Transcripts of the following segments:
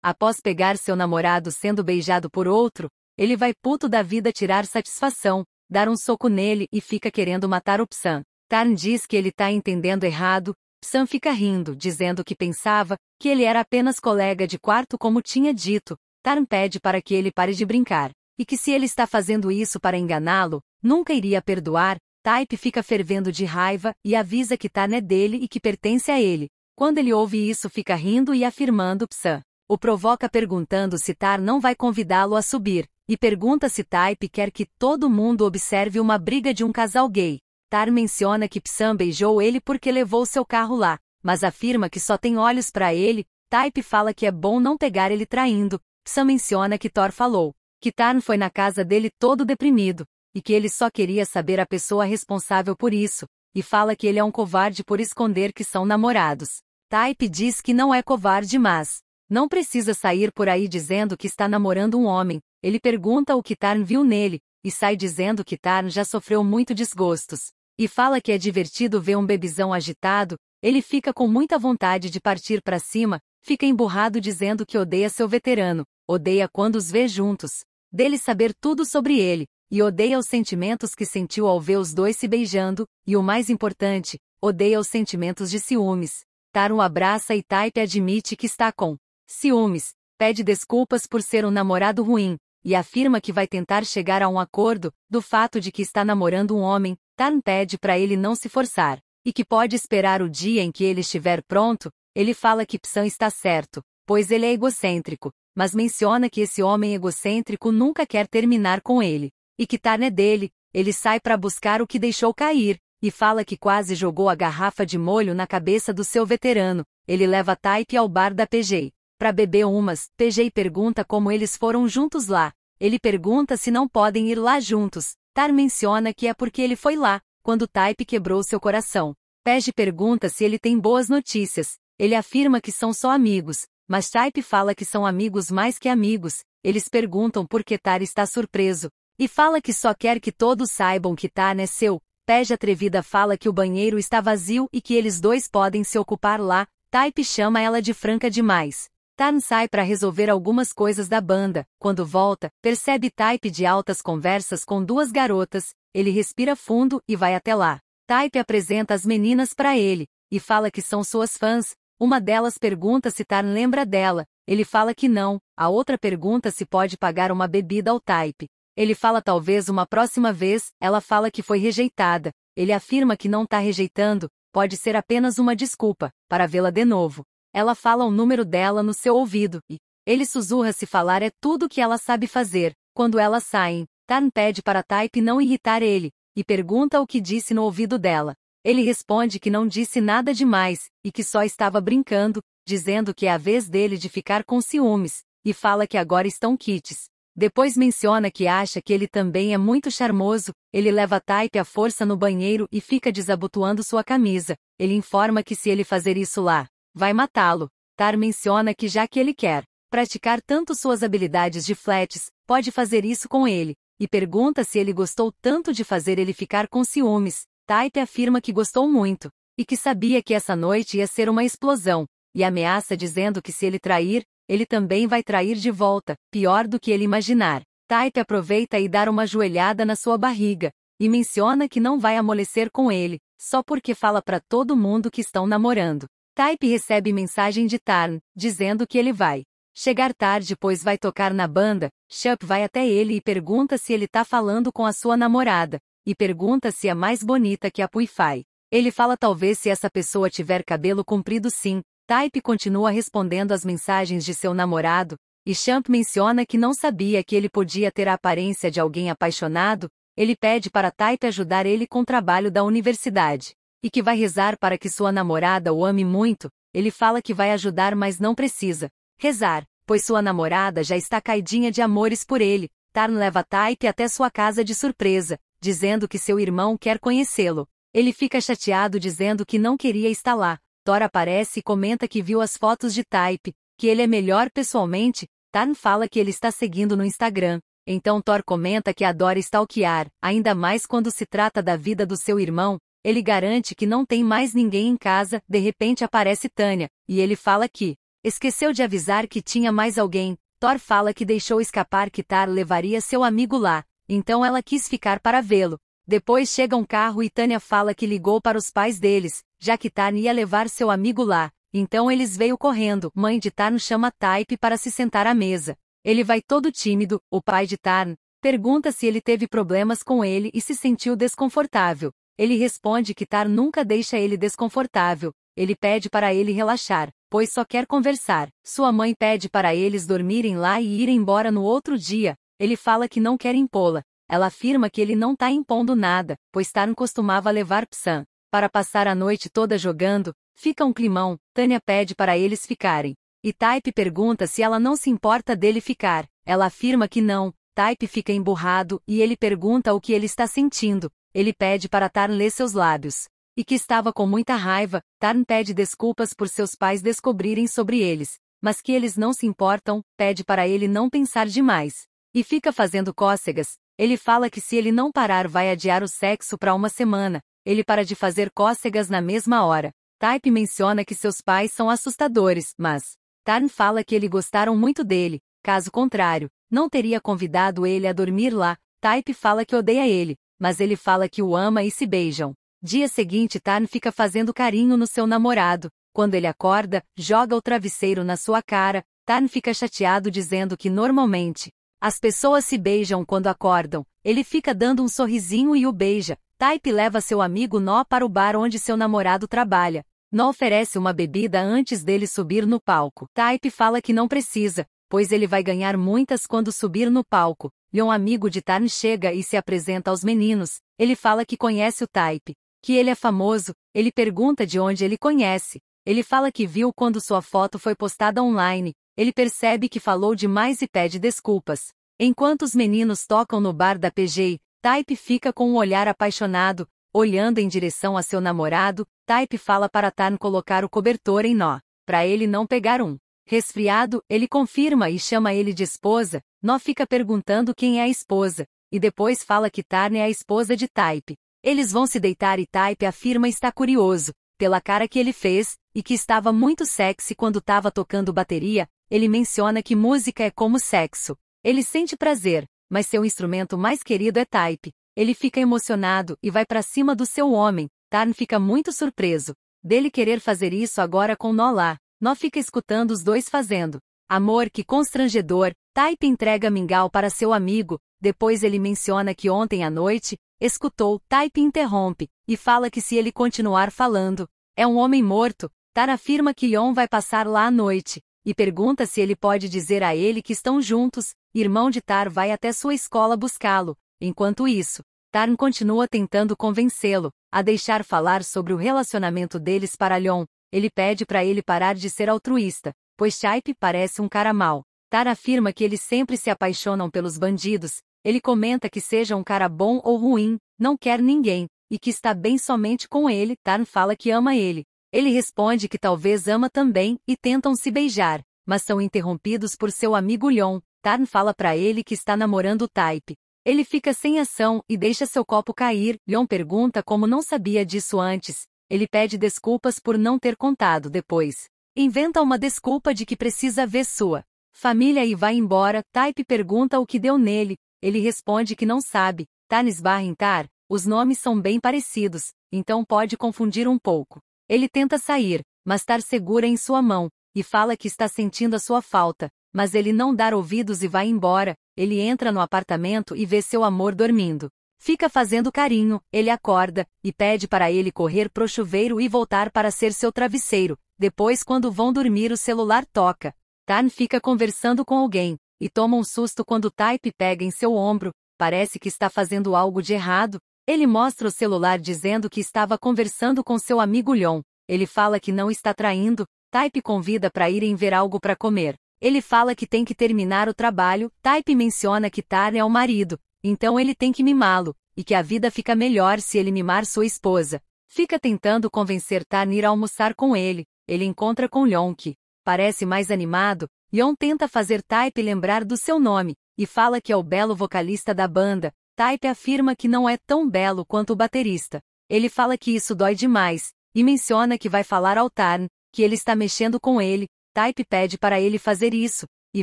Após pegar seu namorado sendo beijado por outro, ele vai puto da vida tirar satisfação, dar um soco nele e fica querendo matar o Psan. Tarn diz que ele tá entendendo errado, Psan fica rindo, dizendo que pensava que ele era apenas colega de quarto como tinha dito. Tarn pede para que ele pare de brincar, e que se ele está fazendo isso para enganá-lo, nunca iria perdoar. Type fica fervendo de raiva e avisa que Tarn é dele e que pertence a ele. Quando ele ouve isso fica rindo e afirmando Psan. O provoca perguntando se Tarn não vai convidá-lo a subir, e pergunta se Type quer que todo mundo observe uma briga de um casal gay. Tarn menciona que Psan beijou ele porque levou seu carro lá, mas afirma que só tem olhos para ele. Type fala que é bom não pegar ele traindo. Psan menciona que Thor falou que Tarn foi na casa dele todo deprimido, e que ele só queria saber a pessoa responsável por isso, e fala que ele é um covarde por esconder que são namorados. Type diz que não é covarde, mas não precisa sair por aí dizendo que está namorando um homem. Ele pergunta o que Tarn viu nele, e sai dizendo que Tarn já sofreu muito desgostos. E fala que é divertido ver um bebizão agitado. Ele fica com muita vontade de partir para cima, fica emburrado dizendo que odeia seu veterano, odeia quando os vê juntos, dele saber tudo sobre ele, e odeia os sentimentos que sentiu ao ver os dois se beijando, e o mais importante, odeia os sentimentos de ciúmes. Tarn o abraça e Type admite que está com ciúmes, pede desculpas por ser um namorado ruim, e afirma que vai tentar chegar a um acordo do fato de que está namorando um homem. Tarn pede para ele não se forçar, e que pode esperar o dia em que ele estiver pronto. Ele fala que Psan está certo, pois ele é egocêntrico, mas menciona que esse homem egocêntrico nunca quer terminar com ele, e que Tarn é dele. Ele sai para buscar o que deixou cair, e fala que quase jogou a garrafa de molho na cabeça do seu veterano. Ele leva Type ao bar da PJ para beber umas. PJ pergunta como eles foram juntos lá. Ele pergunta se não podem ir lá juntos. Tarn menciona que é porque ele foi lá quando Type quebrou seu coração. PJ pergunta se ele tem boas notícias. Ele afirma que são só amigos, mas Type fala que são amigos mais que amigos. Eles perguntam por que Tarn está surpreso, e fala que só quer que todos saibam que Tarn é seu. PJ atrevida fala que o banheiro está vazio e que eles dois podem se ocupar lá. Type chama ela de franca demais. Tarn sai para resolver algumas coisas da banda. Quando volta, percebe Type de altas conversas com duas garotas. Ele respira fundo e vai até lá. Type apresenta as meninas para ele, e fala que são suas fãs. Uma delas pergunta se Tarn lembra dela. Ele fala que não. A outra pergunta se pode pagar uma bebida ao Type. Ele fala talvez uma próxima vez. Ela fala que foi rejeitada. Ele afirma que não tá rejeitando, pode ser apenas uma desculpa para vê-la de novo. Ela fala o número dela no seu ouvido, e ele sussurra se falar é tudo que ela sabe fazer. Quando elas saem, Tarn pede para Type não irritar ele, e pergunta o que disse no ouvido dela. Ele responde que não disse nada demais, e que só estava brincando, dizendo que é a vez dele de ficar com ciúmes, e fala que agora estão quites. Depois menciona que acha que ele também é muito charmoso. Ele leva Type à força no banheiro e fica desabotoando sua camisa. Ele informa que se ele fazer isso lá, vai matá-lo. Tarn menciona que já que ele quer praticar tanto suas habilidades de flats, pode fazer isso com ele, e pergunta se ele gostou tanto de fazer ele ficar com ciúmes. Type afirma que gostou muito, e que sabia que essa noite ia ser uma explosão, e ameaça dizendo que se ele trair, ele também vai trair de volta, pior do que ele imaginar. Type aproveita e dá uma joelhada na sua barriga, e menciona que não vai amolecer com ele, só porque fala para todo mundo que estão namorando. Type recebe mensagem de Tarn, dizendo que ele vai chegar tarde pois vai tocar na banda. Chup vai até ele e pergunta se ele tá falando com a sua namorada, e pergunta se é mais bonita que a Puify. Ele fala talvez se essa pessoa tiver cabelo comprido sim. Type continua respondendo às mensagens de seu namorado, e Champ menciona que não sabia que ele podia ter a aparência de alguém apaixonado. Ele pede para Type ajudar ele com o trabalho da universidade, e que vai rezar para que sua namorada o ame muito. Ele fala que vai ajudar mas não precisa rezar, pois sua namorada já está caidinha de amores por ele. Tarn leva Type até sua casa de surpresa, dizendo que seu irmão quer conhecê-lo. Ele fica chateado dizendo que não queria estar lá. Thor aparece e comenta que viu as fotos de Type, que ele é melhor pessoalmente. Tarn fala que ele está seguindo no Instagram. Então Thor comenta que adora stalkear, ainda mais quando se trata da vida do seu irmão. Ele garante que não tem mais ninguém em casa. De repente aparece Tanya, e ele fala que Esqueceu de avisar que tinha mais alguém. Thor fala que deixou escapar que Tar levaria seu amigo lá, então ela quis ficar para vê-lo. Depois chega um carro e Tanya fala que ligou para os pais deles, já que Tarn ia levar seu amigo lá. Então eles veio correndo. Mãe de Tarn chama Type para se sentar à mesa. Ele vai todo tímido. O pai de Tarn pergunta se ele teve problemas com ele e se sentiu desconfortável. Ele responde que Tar nunca deixa ele desconfortável. Ele pede para ele relaxar, pois só quer conversar. Sua mãe pede para eles dormirem lá e ir embora no outro dia. Ele fala que não quer impô-la. Ela afirma que ele não tá impondo nada, pois Tarn costumava levar Psan para passar a noite toda jogando. Fica um climão. Tanya pede para eles ficarem. E Type pergunta se ela não se importa dele ficar. Ela afirma que não. Type fica emburrado e ele pergunta o que ele está sentindo. Ele pede para Tarn ler seus lábios. E que estava com muita raiva. Tarn pede desculpas por seus pais descobrirem sobre eles, mas que eles não se importam. Pede para ele não pensar demais. E fica fazendo cócegas. Ele fala que se ele não parar vai adiar o sexo para uma semana. Ele para de fazer cócegas na mesma hora. Type menciona que seus pais são assustadores, mas Tarn fala que eles gostaram muito dele. Caso contrário, não teria convidado ele a dormir lá. Type fala que odeia ele, mas ele fala que o ama e se beijam. Dia seguinte Tarn fica fazendo carinho no seu namorado. Quando ele acorda, joga o travesseiro na sua cara. Tarn fica chateado dizendo que normalmente as pessoas se beijam quando acordam. Ele fica dando um sorrisinho e o beija. Type leva seu amigo No para o bar onde seu namorado trabalha. No oferece uma bebida antes dele subir no palco. Type fala que não precisa, pois ele vai ganhar muitas quando subir no palco. Um amigo de Tarn chega e se apresenta aos meninos. Ele fala que conhece o Type, que ele é famoso. Ele pergunta de onde ele conhece. Ele fala que viu quando sua foto foi postada online. Ele percebe que falou demais e pede desculpas. Enquanto os meninos tocam no bar da PJ, Type fica com um olhar apaixonado, olhando em direção a seu namorado. Type fala para Tarn colocar o cobertor em No, para ele não pegar um resfriado. Ele confirma e chama ele de esposa. No fica perguntando quem é a esposa, e depois fala que Tarn é a esposa de Type. Eles vão se deitar e Type afirma estar curioso pela cara que ele fez, e que estava muito sexy quando estava tocando bateria. Ele menciona que música é como sexo. Ele sente prazer, mas seu instrumento mais querido é Type. Ele fica emocionado e vai para cima do seu homem. Tarn fica muito surpreso dele querer fazer isso agora com No lá. No fica escutando os dois fazendo amor. Que constrangedor. Type entrega mingau para seu amigo. Depois ele menciona que ontem à noite escutou. Type interrompe e fala que se ele continuar falando, é um homem morto. Tar afirma que Yon vai passar lá à noite e pergunta se ele pode dizer a ele que estão juntos. Irmão de Tar vai até sua escola buscá-lo. Enquanto isso, Tarn continua tentando convencê-lo a deixar falar sobre o relacionamento deles para Lyon. Ele pede para ele parar de ser altruísta, pois Type parece um cara mau. Tar afirma que eles sempre se apaixonam pelos bandidos. Ele comenta que seja um cara bom ou ruim, não quer ninguém, e que está bem somente com ele. Tarn fala que ama ele. Ele responde que talvez ama também, e tentam se beijar, mas são interrompidos por seu amigo Lyon. Tarn fala para ele que está namorando o Type. Ele fica sem ação e deixa seu copo cair. Lyon pergunta como não sabia disso antes. Ele pede desculpas por não ter contado depois. Inventa uma desculpa de que precisa ver sua família e vai embora. Type pergunta o que deu nele. Ele responde que não sabe. Tarn esbarra em Tar. Os nomes são bem parecidos, então pode confundir um pouco. Ele tenta sair, mas Tar segura em sua mão e fala que está sentindo a sua falta, mas ele não dá ouvidos e vai embora. Ele entra no apartamento e vê seu amor dormindo. Fica fazendo carinho. Ele acorda e pede para ele correr pro chuveiro e voltar para ser seu travesseiro. Depois, quando vão dormir, o celular toca. Tarn fica conversando com alguém e toma um susto quando Type pega em seu ombro. Parece que está fazendo algo de errado. Ele mostra o celular dizendo que estava conversando com seu amigo Lyon. Ele fala que não está traindo. Type convida para irem ver algo para comer. Ele fala que tem que terminar o trabalho. Type menciona que Tarn é o marido, então ele tem que mimá-lo, e que a vida fica melhor se ele mimar sua esposa. Fica tentando convencer Tarn a ir almoçar com ele. Ele encontra com Lyon, que parece mais animado. Lyon tenta fazer Type lembrar do seu nome, e fala que é o belo vocalista da banda. Type afirma que não é tão belo quanto o baterista. Ele fala que isso dói demais, e menciona que vai falar ao Tarn, que ele está mexendo com ele. Taip pede para ele fazer isso, e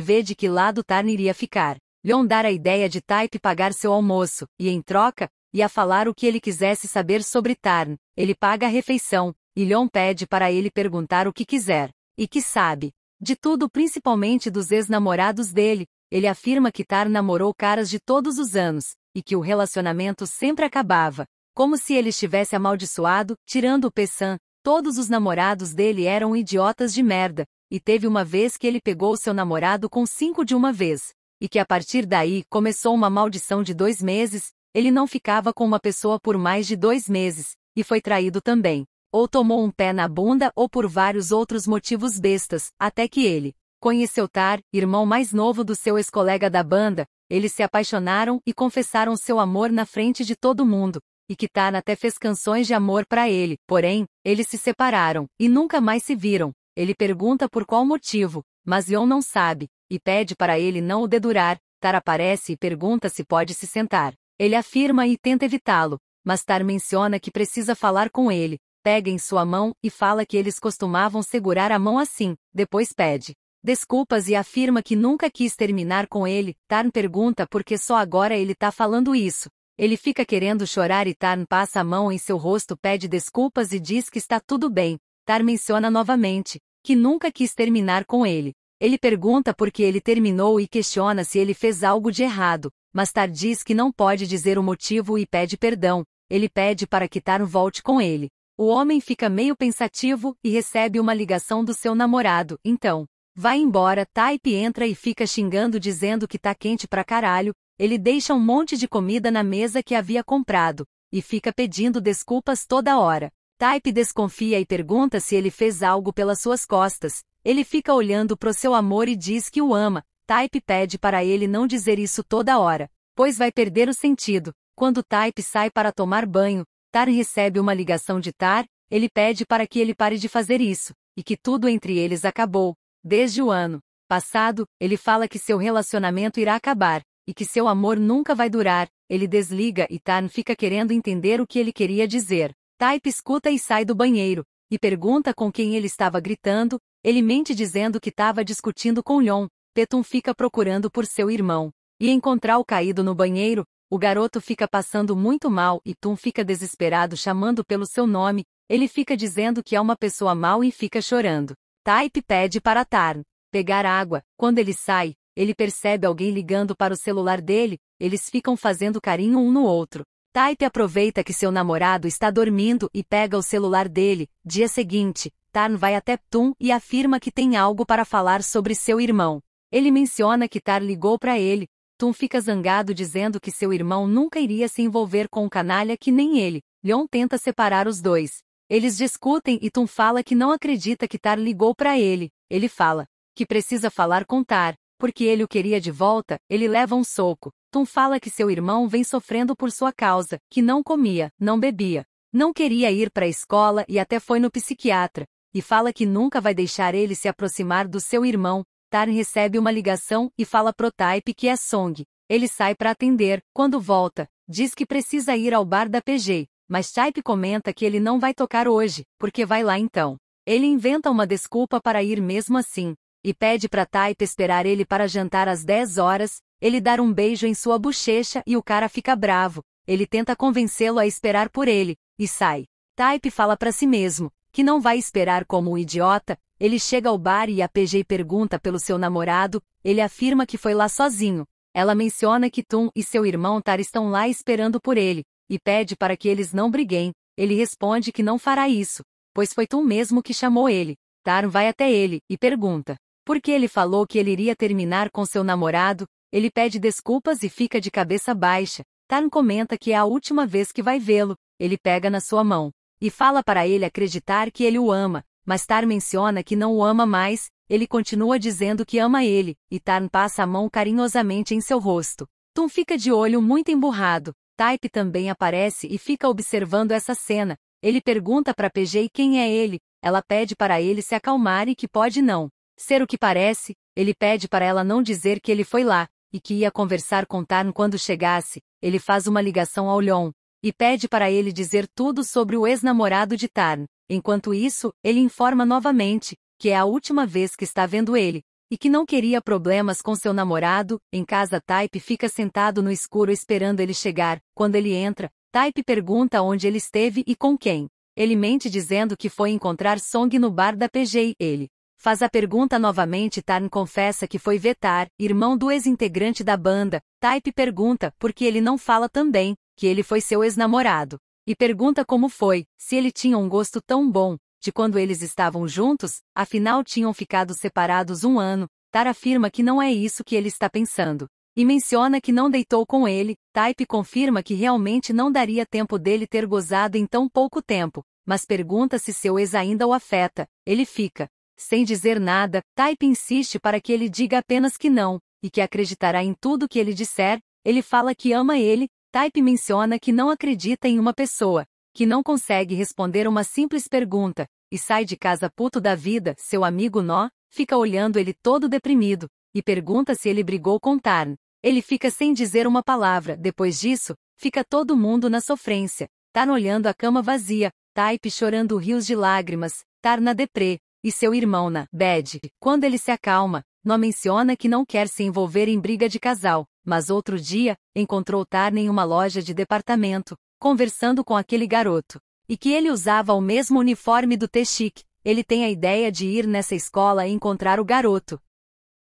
vê de que lado Tarn iria ficar. Leon dá a ideia de Taip pagar seu almoço, e em troca, ia falar o que ele quisesse saber sobre Tarn. Ele paga a refeição, e Leon pede para ele perguntar o que quiser. E que sabe de tudo, principalmente dos ex-namorados dele. Ele afirma que Tarn namorou caras de todos os anos, e que o relacionamento sempre acabava. Como se ele estivesse amaldiçoado, tirando o Pessan. Todos os namorados dele eram idiotas de merda, e teve uma vez que ele pegou seu namorado com 5 de uma vez. E que a partir daí começou uma maldição de 2 meses, ele não ficava com uma pessoa por mais de 2 meses, e foi traído também. Ou tomou um pé na bunda ou por vários outros motivos bestas, até que ele conheceu Tar, irmão mais novo do seu ex-colega da banda. Eles se apaixonaram e confessaram seu amor na frente de todo mundo, e que Tar até fez canções de amor para ele. Porém, eles se separaram, e nunca mais se viram. Ele pergunta por qual motivo, mas Leon não sabe, e pede para ele não o dedurar. Tar aparece e pergunta se pode se sentar. Ele afirma e tenta evitá-lo, mas Tar menciona que precisa falar com ele. Pega em sua mão e fala que eles costumavam segurar a mão assim. Depois pede desculpas e afirma que nunca quis terminar com ele. Tarn pergunta por que só agora ele tá falando isso. Ele fica querendo chorar e Tarn passa a mão em seu rosto, pede desculpas e diz que está tudo bem. Tarn menciona novamente que nunca quis terminar com ele. Ele pergunta por que ele terminou e questiona se ele fez algo de errado, mas Tarn diz que não pode dizer o motivo e pede perdão. Ele pede para que Tarn volte com ele. O homem fica meio pensativo e recebe uma ligação do seu namorado. Então, vai embora. Taip entra e fica xingando, dizendo que tá quente pra caralho. Ele deixa um monte de comida na mesa que havia comprado, e fica pedindo desculpas toda hora. Taip desconfia e pergunta se ele fez algo pelas suas costas. Ele fica olhando pro seu amor e diz que o ama. Taip pede para ele não dizer isso toda hora, pois vai perder o sentido. Quando Taip sai para tomar banho, Tar recebe uma ligação de Tar. Ele pede para que ele pare de fazer isso, e que tudo entre eles acabou. Desde o ano passado, ele fala que seu relacionamento irá acabar, e que seu amor nunca vai durar. Ele desliga e Tarn fica querendo entender o que ele queria dizer. Taip escuta e sai do banheiro, e pergunta com quem ele estava gritando. Ele mente dizendo que estava discutindo com Leon. Petun fica procurando por seu irmão, e encontrar-o caído no banheiro. O garoto fica passando muito mal e Tum fica desesperado chamando pelo seu nome. Ele fica dizendo que é uma pessoa mal e fica chorando. Taip pede para Tarn pegar água. Quando ele sai, ele percebe alguém ligando para o celular dele. Eles ficam fazendo carinho um no outro. Taip aproveita que seu namorado está dormindo e pega o celular dele. Dia seguinte, Tarn vai até Tum e afirma que tem algo para falar sobre seu irmão. Ele menciona que Tar ligou para ele. Tum fica zangado dizendo que seu irmão nunca iria se envolver com um canalha que nem ele. Leon tenta separar os dois. Eles discutem e Tum fala que não acredita que Tar ligou para ele. Ele fala que precisa falar com Tar, porque ele o queria de volta. Ele leva um soco. Tum fala que seu irmão vem sofrendo por sua causa, que não comia, não bebia, não queria ir para a escola e até foi no psiquiatra. E fala que nunca vai deixar ele se aproximar do seu irmão. Tarn recebe uma ligação e fala pro Taip que é Song. Ele sai para atender. Quando volta, diz que precisa ir ao bar da PG, mas Taip comenta que ele não vai tocar hoje, porque vai lá então. Ele inventa uma desculpa para ir mesmo assim, e pede para Taip esperar ele para jantar às 10 horas. Ele dá um beijo em sua bochecha e o cara fica bravo. Ele tenta convencê-lo a esperar por ele, e sai. Taip fala para si mesmo que não vai esperar como um idiota. Ele chega ao bar e a PG pergunta pelo seu namorado. Ele afirma que foi lá sozinho. Ela menciona que Tum e seu irmão Tar estão lá esperando por ele, e pede para que eles não briguem. Ele responde que não fará isso, pois foi Tum mesmo que chamou ele. Tar vai até ele e pergunta por que ele falou que ele iria terminar com seu namorado. Ele pede desculpas e fica de cabeça baixa. Tar comenta que é a última vez que vai vê-lo. Ele pega na sua mão e fala para ele acreditar que ele o ama. Mas Tar menciona que não o ama mais. Ele continua dizendo que ama ele, e Tarn passa a mão carinhosamente em seu rosto. Tum fica de olho muito emburrado. Taip também aparece e fica observando essa cena. Ele pergunta para PG quem é ele. Ela pede para ele se acalmar e que pode não ser o que parece. Ele pede para ela não dizer que ele foi lá, e que ia conversar com Tarn quando chegasse. Ele faz uma ligação ao Leon, e pede para ele dizer tudo sobre o ex-namorado de Tarn. Enquanto isso, ele informa novamente que é a última vez que está vendo ele, e que não queria problemas com seu namorado. Em casa, Taip fica sentado no escuro esperando ele chegar. Quando ele entra, Taip pergunta onde ele esteve e com quem. Ele mente dizendo que foi encontrar Song no bar da PJ. Ele faz a pergunta novamente. Tarn confessa que foi Vetar, irmão do ex-integrante da banda. Taip pergunta por que ele não fala também, que ele foi seu ex-namorado. E pergunta como foi, se ele tinha um gosto tão bom, de quando eles estavam juntos, afinal tinham ficado separados 1 ano. Tar afirma que não é isso que ele está pensando. E menciona que não deitou com ele. Taip confirma que realmente não daria tempo dele ter gozado em tão pouco tempo, mas pergunta se seu ex ainda o afeta. Ele fica sem dizer nada. Taip insiste para que ele diga apenas que não, e que acreditará em tudo que ele disser. Ele fala que ama ele. Taip menciona que não acredita em uma pessoa que não consegue responder uma simples pergunta, e sai de casa puto da vida. Seu amigo Nó fica olhando ele todo deprimido, e pergunta se ele brigou com Tarn. Ele fica sem dizer uma palavra. Depois disso, fica todo mundo na sofrência. Tarn olhando a cama vazia, Taip chorando rios de lágrimas, Tarn na deprê, e seu irmão na bad. Quando ele se acalma, Nó menciona que não quer se envolver em briga de casal, mas outro dia, encontrou Tarn em uma loja de departamento, conversando com aquele garoto, e que ele usava o mesmo uniforme do T-Chic. Ele tem a ideia de ir nessa escola e encontrar o garoto.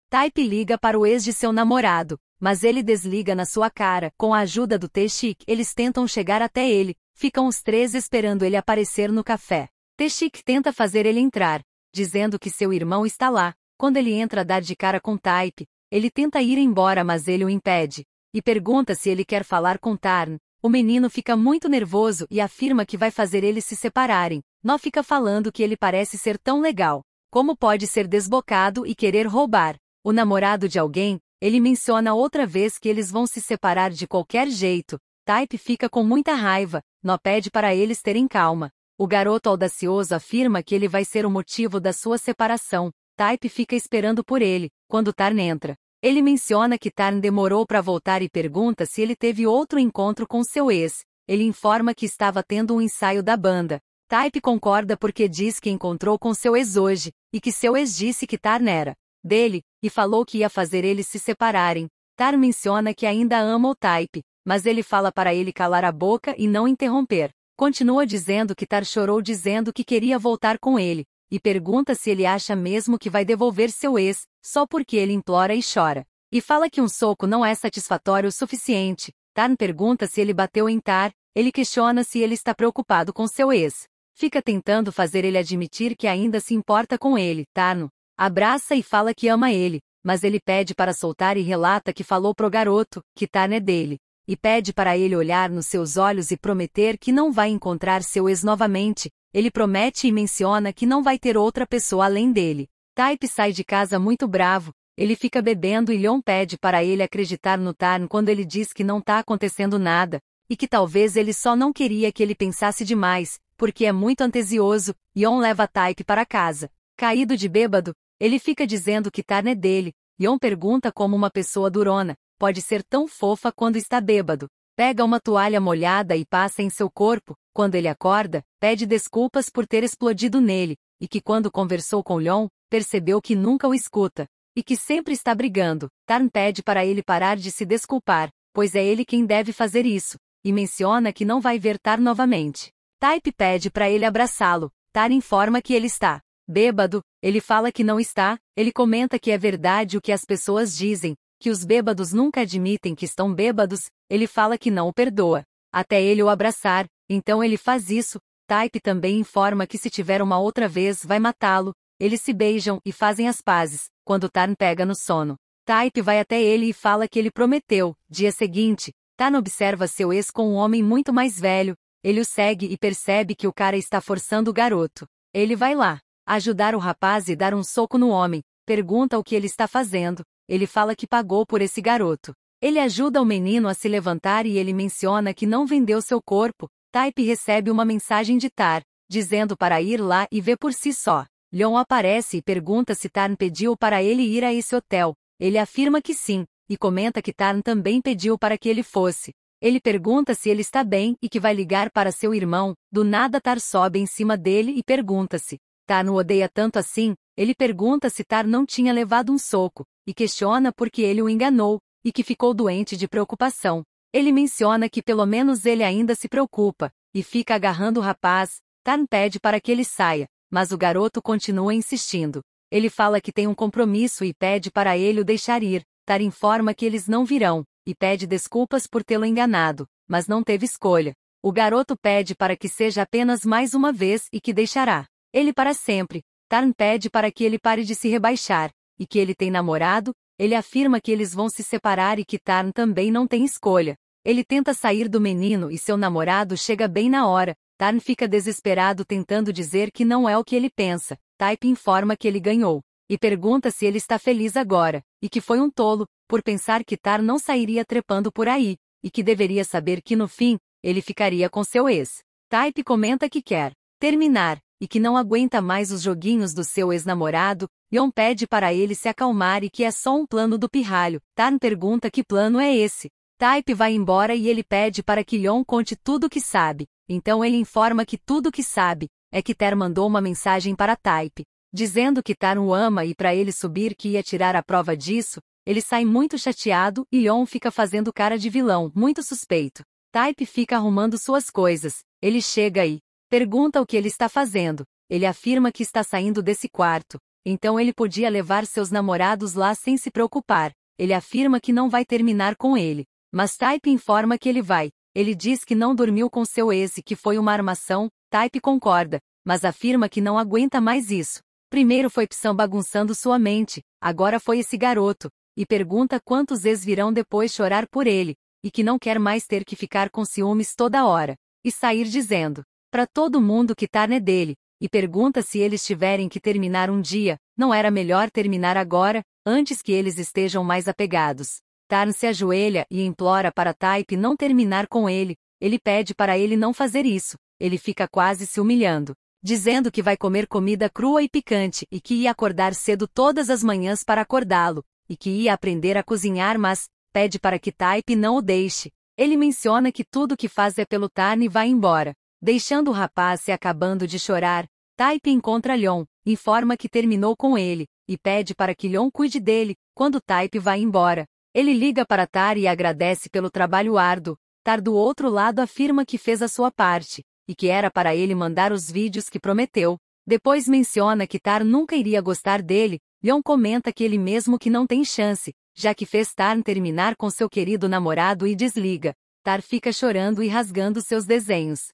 Taip liga para o ex de seu namorado, mas ele desliga na sua cara. Com a ajuda do T-Chic, eles tentam chegar até ele. Ficam os três esperando ele aparecer no café. T-Chic tenta fazer ele entrar, dizendo que seu irmão está lá. Quando ele entra a dar de cara com Taip, ele tenta ir embora, mas ele o impede, e pergunta se ele quer falar com Tarn. O menino fica muito nervoso e afirma que vai fazer eles se separarem. Nó fica falando que ele parece ser tão legal. Como pode ser desbocado e querer roubar o namorado de alguém? Ele menciona outra vez que eles vão se separar de qualquer jeito. Taip fica com muita raiva. Nó pede para eles terem calma. O garoto audacioso afirma que ele vai ser o motivo da sua separação. Taip fica esperando por ele. Quando Tarn entra, ele menciona que Tarn demorou para voltar e pergunta se ele teve outro encontro com seu ex. Ele informa que estava tendo um ensaio da banda. Taip concorda porque diz que encontrou com seu ex hoje, e que seu ex disse que Tarn era dele, e falou que ia fazer eles se separarem. Tarn menciona que ainda ama o Taip, mas ele fala para ele calar a boca e não interromper. Continua dizendo que Tarn chorou dizendo que queria voltar com ele, e pergunta se ele acha mesmo que vai devolver seu ex, só porque ele implora e chora. E fala que um soco não é satisfatório o suficiente. Tarn pergunta se ele bateu em Tar. Ele questiona se ele está preocupado com seu ex. Fica tentando fazer ele admitir que ainda se importa com ele. Tarn abraça e fala que ama ele, mas ele pede para soltar e relata que falou pro garoto que Tarn é dele, e pede para ele olhar nos seus olhos e prometer que não vai encontrar seu ex novamente. Ele promete e menciona que não vai ter outra pessoa além dele. Taip sai de casa muito bravo. Ele fica bebendo e Leon pede para ele acreditar no Tarn quando ele diz que não tá acontecendo nada, e que talvez ele só não queria que ele pensasse demais, porque é muito ansioso. Leon leva Taip para casa. Caído de bêbado, ele fica dizendo que Tarn é dele. Leon pergunta como uma pessoa durona pode ser tão fofa quando está bêbado. Pega uma toalha molhada e passa em seu corpo. Quando ele acorda, pede desculpas por ter explodido nele, e que quando conversou com Leon, percebeu que nunca o escuta, e que sempre está brigando. Tarn pede para ele parar de se desculpar, pois é ele quem deve fazer isso, e menciona que não vai ver Tarn novamente. Taip pede para ele abraçá-lo. Tarn informa que ele está bêbado. Ele fala que não está. Ele comenta que é verdade o que as pessoas dizem, que os bêbados nunca admitem que estão bêbados. Ele fala que não o perdoa, até ele o abraçar. Então ele faz isso. Taip também informa que se tiver uma outra vez vai matá-lo. Eles se beijam e fazem as pazes. Quando Tarn pega no sono, Taip vai até ele e fala que ele prometeu. Dia seguinte, Tarn observa seu ex com um homem muito mais velho. Ele o segue e percebe que o cara está forçando o garoto. Ele vai lá ajudar o rapaz e dar um soco no homem. Pergunta o que ele está fazendo. Ele fala que pagou por esse garoto. Ele ajuda o menino a se levantar e ele menciona que não vendeu seu corpo. Taip recebe uma mensagem de Tar, dizendo para ir lá e ver por si só. Leon aparece e pergunta se Tarn pediu para ele ir a esse hotel. Ele afirma que sim, e comenta que Tarn também pediu para que ele fosse. Ele pergunta se ele está bem e que vai ligar para seu irmão. Do nada Tar sobe em cima dele e pergunta se Tarn o odeia tanto assim. Ele pergunta se Tar não tinha levado um soco, e questiona por que ele o enganou, e que ficou doente de preocupação. Ele menciona que pelo menos ele ainda se preocupa, e fica agarrando o rapaz. Tar pede para que ele saia, mas o garoto continua insistindo. Ele fala que tem um compromisso e pede para ele o deixar ir. Tar informa que eles não virão, e pede desculpas por tê-lo enganado, mas não teve escolha. O garoto pede para que seja apenas mais uma vez e que deixará ele para sempre. Tarn pede para que ele pare de se rebaixar, e que ele tem namorado. Ele afirma que eles vão se separar e que Tarn também não tem escolha. Ele tenta sair do menino e seu namorado chega bem na hora. Tarn fica desesperado tentando dizer que não é o que ele pensa. Type informa que ele ganhou, e pergunta se ele está feliz agora, e que foi um tolo, por pensar que Tar não sairia trepando por aí, e que deveria saber que no fim, ele ficaria com seu ex. Type comenta que quer terminar, e que não aguenta mais os joguinhos do seu ex-namorado. Yon pede para ele se acalmar e que é só um plano do pirralho. Tarn pergunta que plano é esse. Type vai embora e ele pede para que Yon conte tudo o que sabe. Então ele informa que tudo o que sabe é que Ter mandou uma mensagem para Type, dizendo que Tar o ama e para ele subir que ia tirar a prova disso. Ele sai muito chateado e Yon fica fazendo cara de vilão, muito suspeito. Type fica arrumando suas coisas. Ele chega e pergunta o que ele está fazendo. Ele afirma que está saindo desse quarto. Então ele podia levar seus namorados lá sem se preocupar. Ele afirma que não vai terminar com ele. Mas Type informa que ele vai. Ele diz que não dormiu com seu ex e que foi uma armação. Type concorda, mas afirma que não aguenta mais isso. Primeiro foi Psan bagunçando sua mente, agora foi esse garoto. E pergunta quantos ex virão depois chorar por ele, e que não quer mais ter que ficar com ciúmes toda hora. E sair dizendo para todo mundo que Tarn é dele, e pergunta se eles tiverem que terminar um dia, não era melhor terminar agora, antes que eles estejam mais apegados. Tarn se ajoelha e implora para Type não terminar com ele. Ele pede para ele não fazer isso. Ele fica quase se humilhando, dizendo que vai comer comida crua e picante e que ia acordar cedo todas as manhãs para acordá-lo, e que ia aprender a cozinhar, mas pede para que Type não o deixe. Ele menciona que tudo que faz é pelo Tarn e vai embora, deixando o rapaz se acabando de chorar. Type encontra Lyon, informa que terminou com ele, e pede para que Lyon cuide dele. Quando Type vai embora, ele liga para Tar e agradece pelo trabalho árduo. Tar do outro lado afirma que fez a sua parte, e que era para ele mandar os vídeos que prometeu. Depois menciona que Tar nunca iria gostar dele. Lyon comenta que ele mesmo que não tem chance, já que fez Tar terminar com seu querido namorado e desliga. Tar fica chorando e rasgando seus desenhos.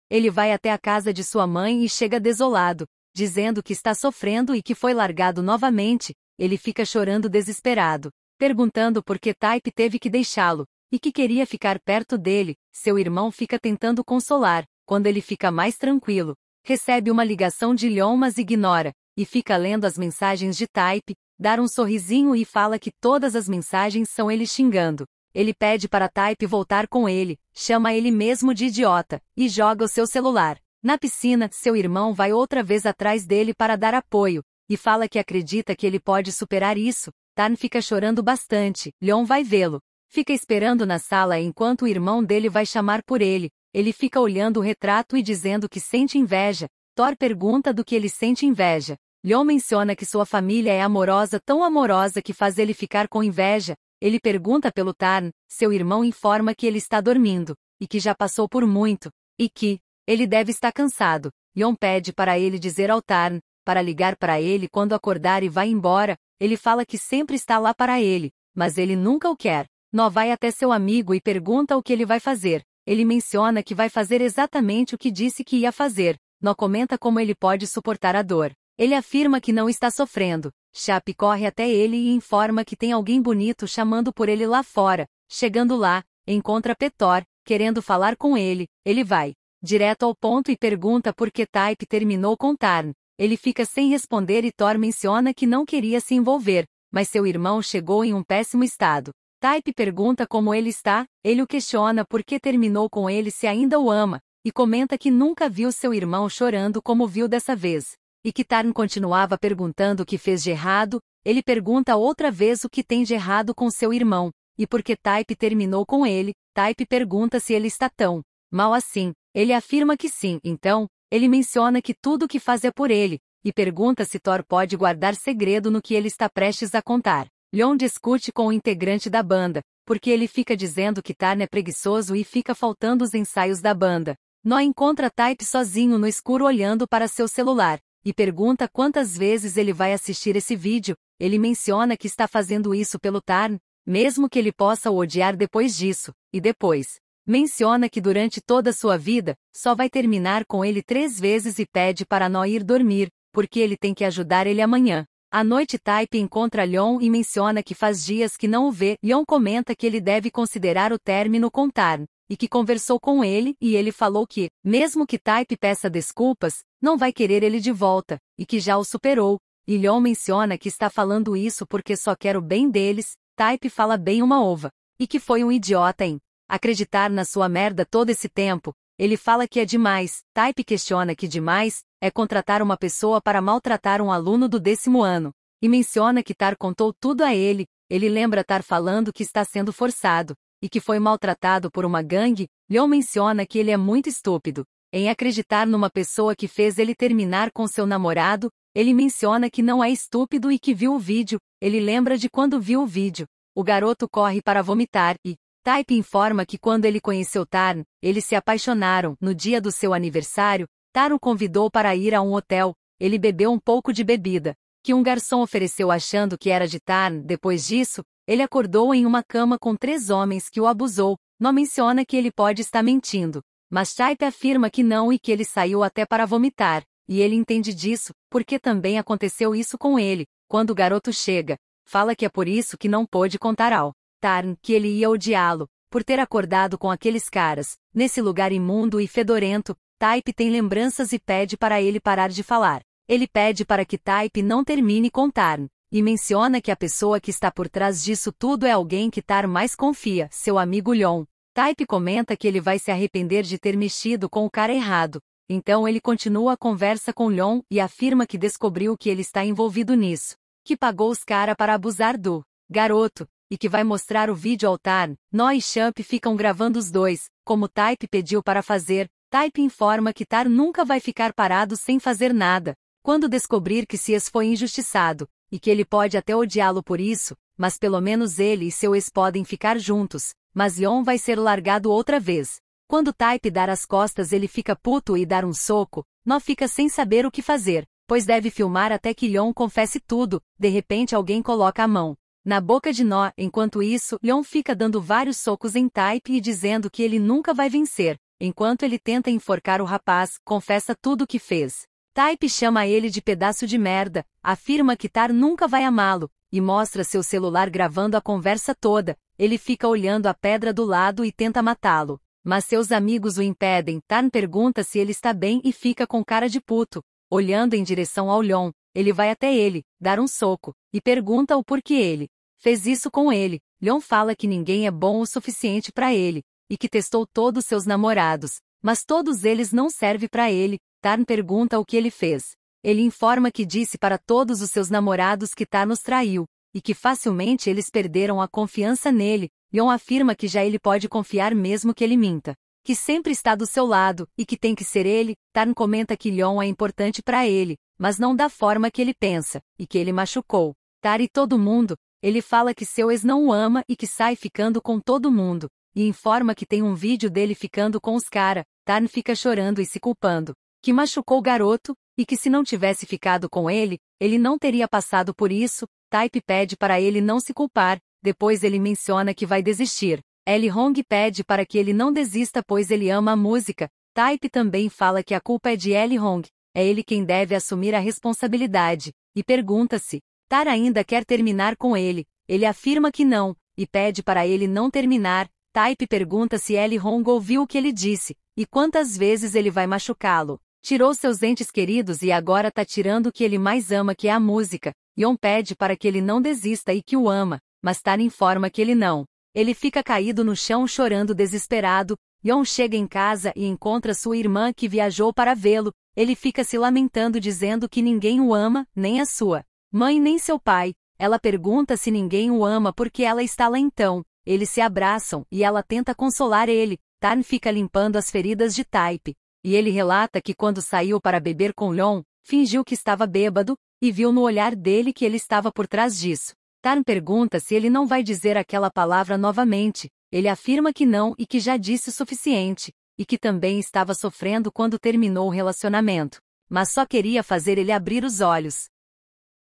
Ele vai até a casa de sua mãe e chega desolado, dizendo que está sofrendo e que foi largado novamente. Ele fica chorando desesperado, perguntando por que Type teve que deixá-lo, e que queria ficar perto dele. Seu irmão fica tentando consolar. Quando ele fica mais tranquilo, recebe uma ligação de Lyon mas ignora, e fica lendo as mensagens de Type, dá um sorrisinho e fala que todas as mensagens são ele xingando. Ele pede para Type voltar com ele, chama ele mesmo de idiota, e joga o seu celular na piscina. Seu irmão vai outra vez atrás dele para dar apoio, e fala que acredita que ele pode superar isso. Tarn fica chorando bastante. Lyon vai vê-lo. Fica esperando na sala enquanto o irmão dele vai chamar por ele. Ele fica olhando o retrato e dizendo que sente inveja. Thor pergunta do que ele sente inveja. Lyon menciona que sua família é amorosa, tão amorosa que faz ele ficar com inveja. Ele pergunta pelo Tarn. Seu irmão informa que ele está dormindo, e que já passou por muito, e que ele deve estar cansado. Lyon pede para ele dizer ao Tarn para ligar para ele quando acordar e vai embora. Ele fala que sempre está lá para ele, mas ele nunca o quer. Nó vai até seu amigo e pergunta o que ele vai fazer. Ele menciona que vai fazer exatamente o que disse que ia fazer. Nó comenta como ele pode suportar a dor. Ele afirma que não está sofrendo. Chape corre até ele e informa que tem alguém bonito chamando por ele lá fora. Chegando lá, encontra Petor, querendo falar com ele. Ele vai direto ao ponto e pergunta por que Type terminou com Tarn. Ele fica sem responder e Thor menciona que não queria se envolver, mas seu irmão chegou em um péssimo estado. Type pergunta como ele está. Ele o questiona por que terminou com ele se ainda o ama, e comenta que nunca viu seu irmão chorando como viu dessa vez. E que Tarn continuava perguntando o que fez de errado. Ele pergunta outra vez o que tem de errado com seu irmão, e por que Type terminou com ele. Type pergunta se ele está tão mal assim. Ele afirma que sim. Então, ele menciona que tudo o que faz é por ele, e pergunta se Thor pode guardar segredo no que ele está prestes a contar. Leon discute com o integrante da banda, porque ele fica dizendo que Tarn é preguiçoso e fica faltando os ensaios da banda. No encontra Type sozinho no escuro olhando para seu celular, e pergunta quantas vezes ele vai assistir esse vídeo. Ele menciona que está fazendo isso pelo Tarn, mesmo que ele possa o odiar depois disso, e depois menciona que durante toda sua vida, só vai terminar com ele 3 vezes e pede para não ir dormir, porque ele tem que ajudar ele amanhã. À noite Type encontra Leon e menciona que faz dias que não o vê. Leon comenta que ele deve considerar o término com Tarn, e que conversou com ele e ele falou que, mesmo que Type peça desculpas, não vai querer ele de volta, e que já o superou. E Leon menciona que está falando isso porque só quer o bem deles. Type fala bem uma ova, e que foi um idiota em acreditar na sua merda todo esse tempo. Ele fala que é demais. Type questiona que demais é contratar uma pessoa para maltratar um aluno do 10º ano. E menciona que Tar contou tudo a ele. Ele lembra Tar falando que está sendo forçado, e que foi maltratado por uma gangue. Leon menciona que ele é muito estúpido em acreditar numa pessoa que fez ele terminar com seu namorado. Ele menciona que não é estúpido e que viu o vídeo. Ele lembra de quando viu o vídeo. O garoto corre para vomitar e Type informa que quando ele conheceu Tarn, eles se apaixonaram. No dia do seu aniversário, Tar o convidou para ir a um hotel. Ele bebeu um pouco de bebida, que um garçom ofereceu achando que era de Tarn. Depois disso, ele acordou em uma cama com 3 homens que o abusou. Não menciona que ele pode estar mentindo, mas Type afirma que não e que ele saiu até para vomitar. E ele entende disso, porque também aconteceu isso com ele. Quando o garoto chega, fala que é por isso que não pôde contar ao Tarn que ele ia odiá-lo, por ter acordado com aqueles caras, nesse lugar imundo e fedorento. Type tem lembranças e pede para ele parar de falar. Ele pede para que Type não termine com Tarn, e menciona que a pessoa que está por trás disso tudo é alguém que Tar mais confia, seu amigo Leon. Type comenta que ele vai se arrepender de ter mexido com o cara errado. Então ele continua a conversa com Leon e afirma que descobriu que ele está envolvido nisso, que pagou os cara para abusar do garoto, e que vai mostrar o vídeo ao Tarn. No e Champ ficam gravando os dois, como Type pediu para fazer. Type informa que Tar nunca vai ficar parado sem fazer nada. Quando descobrir que Sias foi injustiçado, e que ele pode até odiá-lo por isso, mas pelo menos ele e seu ex podem ficar juntos, mas Leon vai ser largado outra vez. Quando Type dar as costas ele fica puto e dar um soco. Nó fica sem saber o que fazer, pois deve filmar até que Leon confesse tudo. De repente alguém coloca a mão na boca de Nó. Enquanto isso, Leon fica dando vários socos em Type e dizendo que ele nunca vai vencer. Enquanto ele tenta enforcar o rapaz, confessa tudo o que fez. Type chama ele de pedaço de merda, afirma que Tar nunca vai amá-lo, e mostra seu celular gravando a conversa toda. Ele fica olhando a pedra do lado e tenta matá-lo, mas seus amigos o impedem. Tar pergunta se ele está bem e fica com cara de puto. Olhando em direção ao Leon, ele vai até ele, dar um soco, e pergunta o porquê ele fez isso com ele. Leon fala que ninguém é bom o suficiente para ele, e que testou todos seus namorados, mas todos eles não servem para ele. Tarn pergunta o que ele fez. Ele informa que disse para todos os seus namorados que Tarn os traiu, e que facilmente eles perderam a confiança nele. Leon afirma que já ele pode confiar mesmo que ele minta, que sempre está do seu lado, e que tem que ser ele. Tarn comenta que Leon é importante para ele, mas não da forma que ele pensa, e que ele machucou Tar e todo mundo. Ele fala que seu ex não o ama e que sai ficando com todo mundo, e informa que tem um vídeo dele ficando com os cara. Tarn fica chorando e se culpando, que machucou o garoto, e que se não tivesse ficado com ele, ele não teria passado por isso. Type pede para ele não se culpar. Depois ele menciona que vai desistir. Ellie Hong pede para que ele não desista pois ele ama a música. Type também fala que a culpa é de Ellie Hong, é ele quem deve assumir a responsabilidade, e pergunta se Tar ainda quer terminar com ele. Ele afirma que não, e pede para ele não terminar. Type pergunta se Ellie Hong ouviu o que ele disse, e quantas vezes ele vai machucá-lo. Tirou seus entes queridos e agora tá tirando o que ele mais ama, que é a música. Yeon pede para que ele não desista e que o ama, mas Tar informa que ele não. Ele fica caído no chão chorando desesperado. Yeon chega em casa e encontra sua irmã que viajou para vê-lo. Ele fica se lamentando dizendo que ninguém o ama, nem a sua mãe nem seu pai. Ela pergunta se ninguém o ama porque ela está lá então. Eles se abraçam e ela tenta consolar ele. Tarn fica limpando as feridas de Type, e ele relata que quando saiu para beber com Leon, fingiu que estava bêbado, e viu no olhar dele que ele estava por trás disso. Tarn pergunta se ele não vai dizer aquela palavra novamente. Ele afirma que não e que já disse o suficiente, e que também estava sofrendo quando terminou o relacionamento, mas só queria fazer ele abrir os olhos.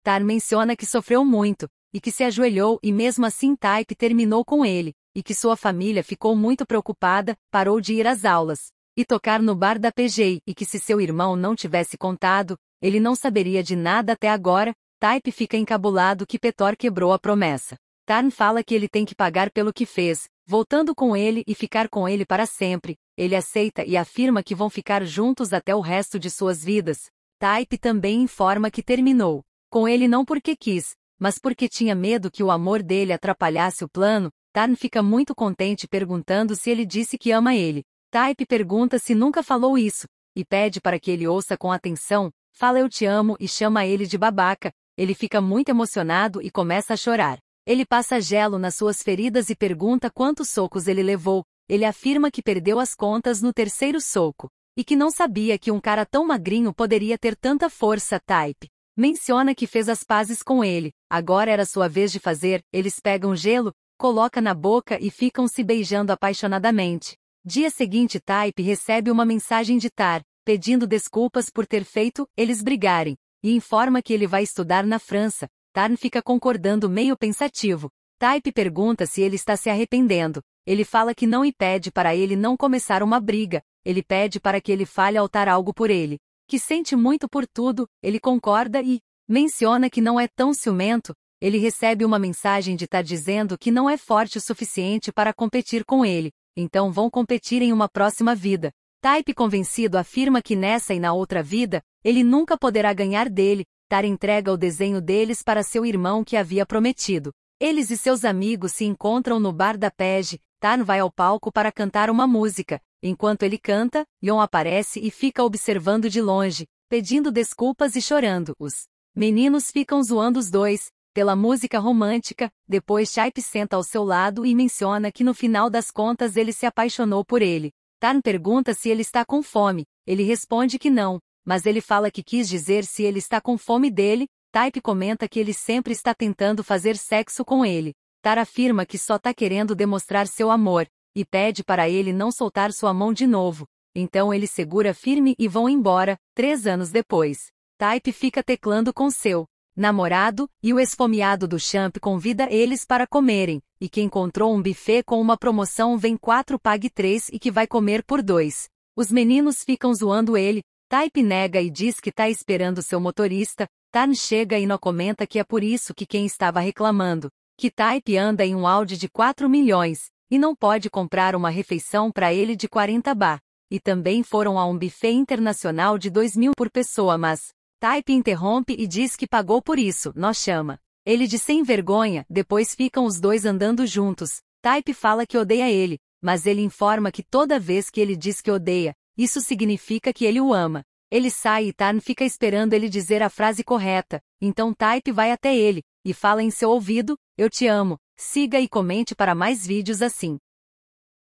Tarn menciona que sofreu muito, e que se ajoelhou e mesmo assim Taip terminou com ele, e que sua família ficou muito preocupada, parou de ir às aulas, e tocar no bar da PJ, e que se seu irmão não tivesse contado, ele não saberia de nada até agora. Taip fica encabulado que Petor quebrou a promessa. Tarn fala que ele tem que pagar pelo que fez, voltando com ele e ficar com ele para sempre. Ele aceita e afirma que vão ficar juntos até o resto de suas vidas. Taip também informa que terminou com ele não porque quis, mas porque tinha medo que o amor dele atrapalhasse o plano. Tarn fica muito contente perguntando se ele disse que ama ele. Taip pergunta se nunca falou isso, e pede para que ele ouça com atenção. Fala eu te amo e chama ele de babaca. Ele fica muito emocionado e começa a chorar. Ele passa gelo nas suas feridas e pergunta quantos socos ele levou. Ele afirma que perdeu as contas no terceiro soco, e que não sabia que um cara tão magrinho poderia ter tanta força. Taip menciona que fez as pazes com ele. Agora era sua vez de fazer. Eles pegam gelo, coloca na boca e ficam se beijando apaixonadamente. Dia seguinte Taip recebe uma mensagem de Tar, pedindo desculpas por ter feito eles brigarem, e informa que ele vai estudar na França. Tarn fica concordando meio pensativo. Taip pergunta se ele está se arrependendo. Ele fala que não e pede para ele não começar uma briga. Ele pede para que ele fale ao Tar algo por ele, que sente muito por tudo. Ele concorda e menciona que não é tão ciumento. Ele recebe uma mensagem de Tar dizendo que não é forte o suficiente para competir com ele, então vão competir em uma próxima vida. Taip convencido afirma que nessa e na outra vida, ele nunca poderá ganhar dele. Tar entrega o desenho deles para seu irmão que havia prometido. Eles e seus amigos se encontram no bar da PEJ. Tar vai ao palco para cantar uma música. Enquanto ele canta, Yon aparece e fica observando de longe, pedindo desculpas e chorando. Os meninos ficam zoando os dois pela música romântica. Depois Taip senta ao seu lado e menciona que no final das contas ele se apaixonou por ele. Tarn pergunta se ele está com fome. Ele responde que não, mas ele fala que quis dizer se ele está com fome dele. Taip comenta que ele sempre está tentando fazer sexo com ele. Tar afirma que só está querendo demonstrar seu amor, e pede para ele não soltar sua mão de novo. Então ele segura firme e vão embora. 3 anos depois, Taip fica teclando com seu namorado, e o esfomeado do Champ convida eles para comerem, e que encontrou um buffet com uma promoção vem 4 pague 3 e que vai comer por 2. Os meninos ficam zoando ele. Taip nega e diz que está esperando seu motorista. Tarn chega e não comenta que é por isso que quem estava reclamando, que Taip anda em um Audi de 4 milhões, e não pode comprar uma refeição para ele de 40 ba. E também foram a um buffet internacional de 2.000 por pessoa, mas Taip interrompe e diz que pagou por isso. Nó chama ele de sem vergonha. Depois ficam os dois andando juntos. Taip fala que odeia ele, mas ele informa que toda vez que ele diz que odeia, isso significa que ele o ama. Ele sai e Tarn fica esperando ele dizer a frase correta. Então Taip vai até ele e fala em seu ouvido: eu te amo. Siga e comente para mais vídeos assim.